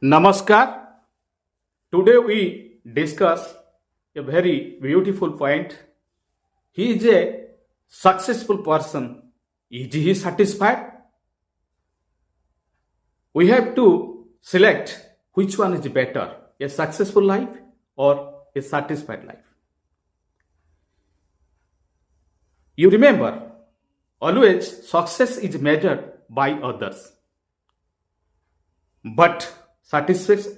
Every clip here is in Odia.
Namaskar. Today we discuss a very beautiful point. He is a successful person. Is he satisfied? We have to select which one is better, a successful life or a satisfied life. You remember, always success is measured by others, but satisfaction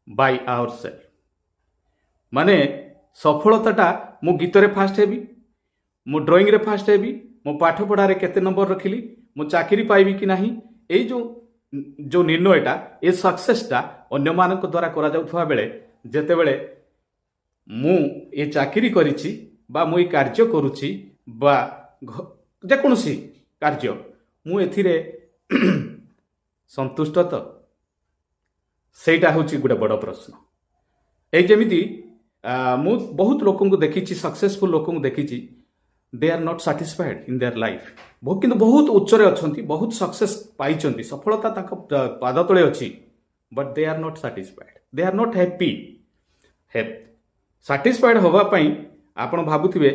by ourselves. ମାନେ ସଫଳତାଟା ମୁଁ ଗୀତରେ ଫାଷ୍ଟ ହେବି, ମୁଁ ଡ୍ରଇଂରେ ଫାଷ୍ଟ ହେବି, ମୁଁ ପାଠ ପଢ଼ାରେ କେତେ ନମ୍ବର ରଖିଲି, ମୁଁ ଚାକିରି ପାଇବି କି ନାହିଁ, ଏଇ ଯେଉଁ ନିର୍ଣ୍ଣୟଟା ଏ ସକ୍ସେସଟା ଅନ୍ୟମାନଙ୍କ ଦ୍ୱାରା କରାଯାଉଥିବା ବେଳେ ଯେତେବେଳେ ମୁଁ ଏ ଚାକିରି କରିଛି ବା ମୁଁ ଏ କାର୍ଯ୍ୟ କରୁଛି ବା ଯେକୌଣସି କାର୍ଯ୍ୟ ମୁଁ ଏଥିରେ ସନ୍ତୁଷ୍ଟ ତ, ସେଇଟା ହେଉଛି ଗୋଟେ ବଡ଼ ପ୍ରଶ୍ନ। ଏଇ ଯେମିତି ମୁଁ ବହୁତ ଲୋକଙ୍କୁ ଦେଖିଛି, ସକ୍ସେସଫୁଲ ଲୋକଙ୍କୁ ଦେଖିଛି, they are not satisfied in their life. କିନ୍ତୁ ବହୁତ ଉଚ୍ଚରେ ଅଛନ୍ତି, ବହୁତ ସକ୍ସେସ୍ ପାଇଛନ୍ତି, ସଫଳତା ତାଙ୍କ ପାଦ ତଳେ ଅଛି, but they are not satisfied, they are not happy. Satisfied ହେବା ପାଇଁ ଆପଣ ଭାବୁଥିବେ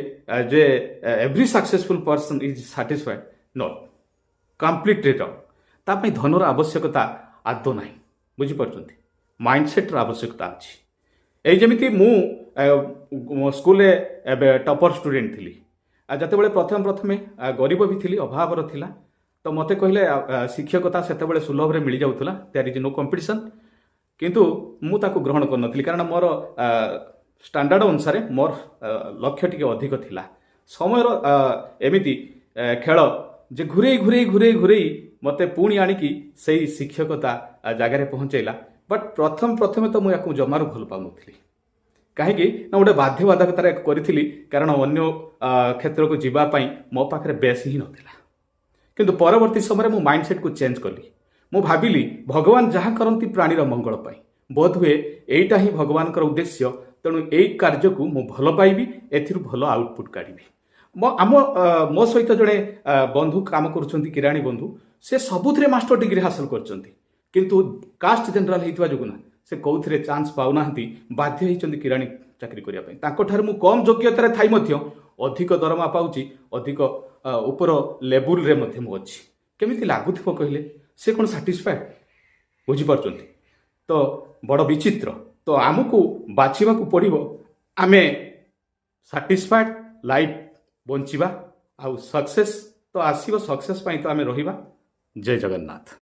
ଯେ every successful person is satisfied. Not, completely wrong. ତା ପାଇଁ ଧନର ଆବଶ୍ୟକତା ଆଦୌ ନାହିଁ, ବୁଝିପାରୁଛନ୍ତି? ମାଇଣ୍ଡସେଟ୍ର ଆବଶ୍ୟକତା ଅଛି। ଏଇ ଯେମିତି ମୁଁ ସ୍କୁଲରେ ଏବେ ଟପର ଷ୍ଟୁଡେଣ୍ଟ ଥିଲି, ଯେତେବେଳେ ପ୍ରଥମେ ଗରିବ ବି ଥିଲି, ଅଭାବର ଥିଲା, ତ ମୋତେ କହିଲେ ଶିକ୍ଷକତା ସେତେବେଳେ ସୁଲଭରେ ମିଳିଯାଉଥିଲା, ଦେୟାର ଇଜ୍ ନୋ କମ୍ପିଟିସନ୍। କିନ୍ତୁ ମୁଁ ତାକୁ ଗ୍ରହଣ କରିନଥିଲି, କାରଣ ମୋର ଷ୍ଟାଣ୍ଡାର୍ଡ ଅନୁସାରେ ମୋର ଲକ୍ଷ୍ୟ ଟିକେ ଅଧିକ ଥିଲା। ସମୟର ଏମିତି ଖେଳ ଯେ ଘୁରେଇ ମୋତେ ପୁଣି ଆଣିକି ସେଇ ଶିକ୍ଷକତା ଜାଗାରେ ପହଞ୍ଚାଇଲା। ବଟ୍ ପ୍ରଥମେ ତ ମୁଁ ୟାକୁ ଜମାରୁ ଭଲ ପାଉନଥିଲି। କାହିଁକି ନା ଗୋଟେ ବାଧ୍ୟବାଧକତାରେ କରିଥିଲି, କାରଣ ଅନ୍ୟ କ୍ଷେତ୍ରକୁ ଯିବା ପାଇଁ ମୋ ପାଖରେ ବେଶ ହିଁ ନଥିଲା। କିନ୍ତୁ ପରବର୍ତ୍ତୀ ସମୟରେ ମୁଁ ମାଇଣ୍ଡସେଟ୍କୁ ଚେଞ୍ଜ କଲି। ମୁଁ ଭାବିଲି ଭଗବାନ ଯାହା କରନ୍ତି ପ୍ରାଣୀର ମଙ୍ଗଳ ପାଇଁ, ବୋଧହୁଏ ଏଇଟା ହିଁ ଭଗବାନଙ୍କର ଉଦ୍ଦେଶ୍ୟ। ତେଣୁ ଏଇ କାର୍ଯ୍ୟକୁ ମୁଁ ଭଲ ପାଇବି, ଏଥିରୁ ଭଲ ଆଉଟପୁଟ୍ କାଢ଼ିବି। ମୋ ସହିତ ଜଣେ ବନ୍ଧୁ କାମ କରୁଛନ୍ତି, କିରାଣୀ ବନ୍ଧୁ, ସେ ସବୁଥିରେ ମାଷ୍ଟର ଡିଗ୍ରୀ ହାସଲ କରିଛନ୍ତି, କିନ୍ତୁ କାଷ୍ଟ ଜେନେରାଲ ହେଇଥିବା ଯୋଗୁଁ ନା ସେ କେଉଁଥିରେ ଚାନ୍ସ ପାଉନାହାନ୍ତି, ବାଧ୍ୟ ହେଇଛନ୍ତି କିରାଣୀ ଚାକିରି କରିବା ପାଇଁ। ତାଙ୍କଠାରୁ ମୁଁ କମ୍ ଯୋଗ୍ୟତାରେ ଥାଇ ମଧ୍ୟ ଅଧିକ ଦରମା ପାଉଛି, ଅଧିକ ଉପର ଲେବୁଲରେ ମଧ୍ୟ ମୁଁ ଅଛି। କେମିତି ଲାଗୁଥିବ କହିଲେ? ସେ କ'ଣ ସାଟିସ୍ଫାଏଡ୍? ବୁଝିପାରୁଛନ୍ତି ତ? ବଡ଼ ବିଚିତ୍ର। ତ ଆମକୁ ବାଛିବାକୁ ପଡ଼ିବ, ଆମେ ସାଟିସ୍ଫାଏଡ୍ ଲାଇଫ୍ ବଞ୍ଚିବା, ଆଉ ସକ୍ସେସ୍ ତ ଆସିବ, ସକ୍ସେସ୍ ପାଇଁ ତ ଆମେ ରହିବା। ଜୟ ଜଗନ୍ନାଥ।